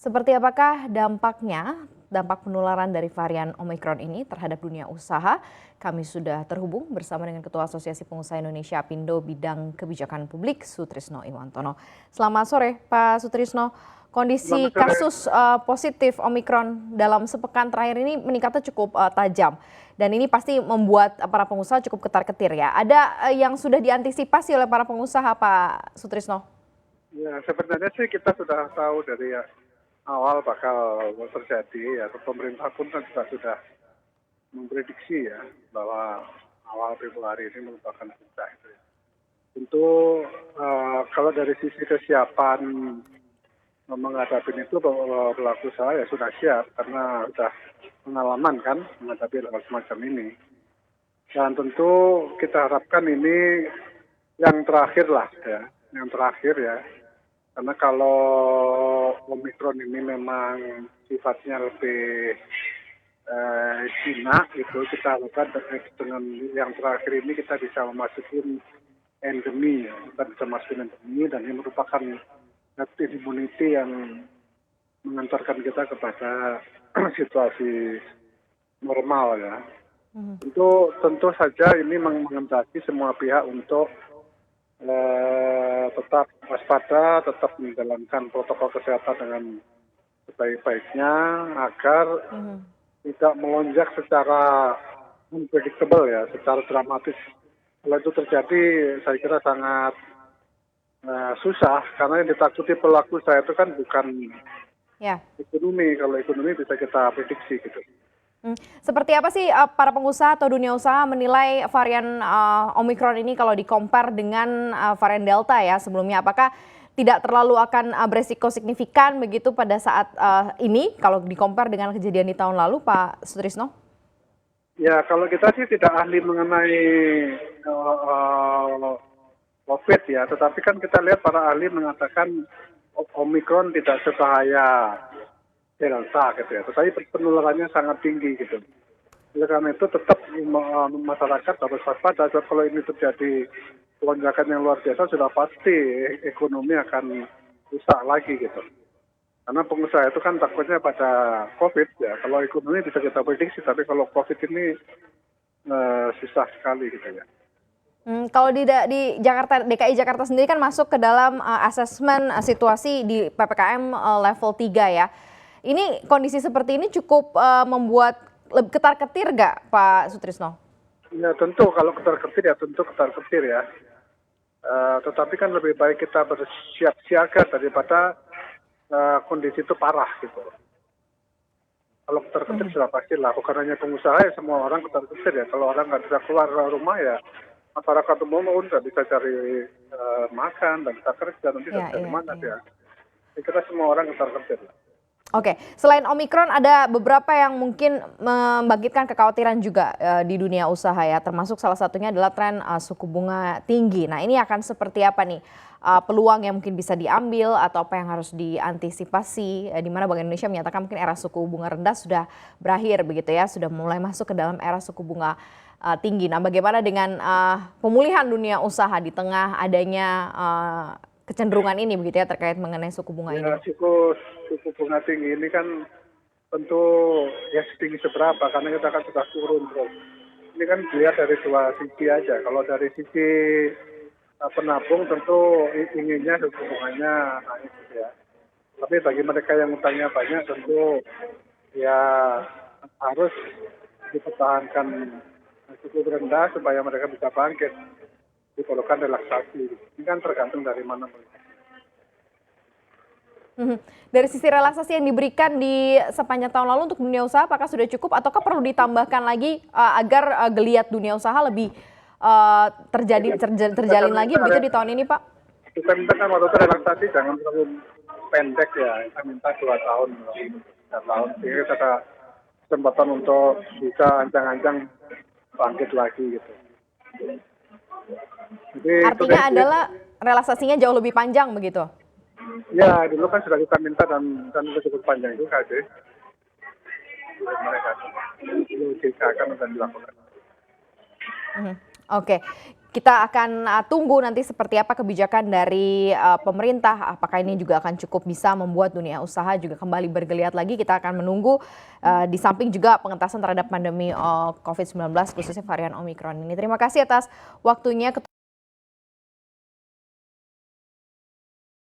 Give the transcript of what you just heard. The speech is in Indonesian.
Seperti apakah dampak penularan dari varian Omicron ini terhadap dunia usaha? Kami sudah terhubung bersama dengan Ketua Asosiasi Pengusaha Indonesia Apindo Bidang Kebijakan Publik, Sutrisno Iwantono. Selamat sore, Pak Sutrisno. Kondisi Selamat sore. kasus positif Omicron dalam sepekan terakhir ini meningkatnya cukup tajam. Dan ini pasti membuat para pengusaha cukup ketar-ketir ya. Ada yang sudah diantisipasi oleh para pengusaha, Pak Sutrisno? Ya, sebenarnya sih kita sudah tahu dari awal bakal terjadi ya. Pemerintah pun kan juga sudah memprediksi ya bahwa awal Februari ini merupakan puncak itu ya. Tentu kalau dari sisi kesiapan menghadapi itu pelaku usaha ya sudah siap karena sudah pengalaman kan menghadapi hal semacam ini. Dan tentu kita harapkan ini yang terakhir lah ya, yang terakhir ya. Karena kalau Omicron ini memang sifatnya lebih Cina gitu, kita harapkan dengan yang terakhir ini kita bisa memasuki endemi ya. Kita bisa masukin endemi dan ini merupakan herd immunity yang mengantarkan kita kepada situasi normal ya. Tentu saja ini menghendaki semua pihak untuk tetap waspada, tetap menjalankan protokol kesehatan dengan sebaik-baiknya agar tidak melonjak secara unpredictable ya, secara dramatis. Kalau itu terjadi, saya kira sangat susah karena yang ditakuti pelaku usaha itu kan bukan ekonomi. Kalau ekonomi bisa kita prediksi gitu. Seperti apa sih para pengusaha atau dunia usaha menilai varian Omicron ini kalau di-compare dengan varian Delta ya sebelumnya? Apakah tidak terlalu akan beresiko signifikan begitu pada saat ini kalau di-compare dengan kejadian di tahun lalu, Pak Sutrisno? Ya, kalau kita sih tidak ahli mengenai COVID ya, tetapi kan kita lihat para ahli mengatakan Omicron tidak sebahaya Delta gitu ya, tetapi penularannya sangat tinggi gitu. Oleh karena itu tetap masyarakat harus waspada. Kalau ini terjadi lonjakan yang luar biasa sudah pasti ekonomi akan rusak lagi gitu. Karena pengusaha itu kan takutnya pada COVID ya. Kalau ekonomi bisa kita prediksi, tapi kalau COVID ini susah sekali gitu ya. Kalau di Jakarta, DKI Jakarta sendiri kan masuk ke dalam asesmen situasi di PPKM level 3 ya. Ini kondisi seperti ini cukup membuat ketar-ketir nggak, Pak Sutrisno? Ya tentu kalau ketar-ketir ya tentu ketar-ketir ya. Tetapi kan lebih baik kita bersiap siaga daripada kondisi itu parah gitu. Kalau ketar-ketir sudah pasti lah, bukan hanya pengusaha ya, semua orang ketar-ketir ya. Kalau orang nggak bisa keluar rumah ya, masyarakat umum pun nggak bisa cari makan, nggak bisa kerja, nanti nggak bisa kemana ya. Saya kira semua orang ketar-ketir lah. Oke, selain Omicron ada beberapa yang mungkin membangkitkan kekhawatiran juga di dunia usaha ya, termasuk salah satunya adalah tren suku bunga tinggi. Nah ini akan seperti apa nih peluang yang mungkin bisa diambil atau apa yang harus diantisipasi, di mana Bank Indonesia menyatakan mungkin era suku bunga rendah sudah berakhir begitu ya, sudah mulai masuk ke dalam era suku bunga tinggi. Nah bagaimana dengan pemulihan dunia usaha di tengah adanya kecenderungan ini begitu ya terkait mengenai suku bunga ini? Suku bunga tinggi ini kan tentu ya setinggi seberapa karena kita kan sudah turun terus. Ini kan dilihat dari dua sisi aja. Kalau dari sisi penabung tentu inginnya suku bunganya naik gitu ya. Tapi bagi mereka yang utangnya banyak tentu ya harus dipertahankan suku rendah supaya mereka bisa bangkit. Diperlukan relaksasi. Ini kan tergantung dari mana mereka. Dari sisi relaksasi yang diberikan di sepanjang tahun lalu untuk dunia usaha, apakah sudah cukup ataukah perlu ditambahkan lagi agar geliat dunia usaha lebih terjalin lagi begitu di tahun ini, Pak? Kita minta kan waktu itu relaksasi jangan terlalu pendek ya. Kita minta 2 tahun, 3 tahun. Sehingga kita ada kesempatan untuk bisa ancang-ancang bangkit lagi gitu. Jadi, artinya adalah relaksasinya jauh lebih panjang begitu? Ya, dulu kan sudah kita minta dan itu cukup panjang juga sih. Mereka itu akan dilakukan. Oke. kita akan tunggu nanti seperti apa kebijakan dari pemerintah. Apakah ini juga akan cukup bisa membuat dunia usaha juga kembali bergeliat lagi. Kita akan menunggu di samping juga pengentasan terhadap pandemi COVID-19 khususnya varian Omikron ini. Terima kasih atas waktunya.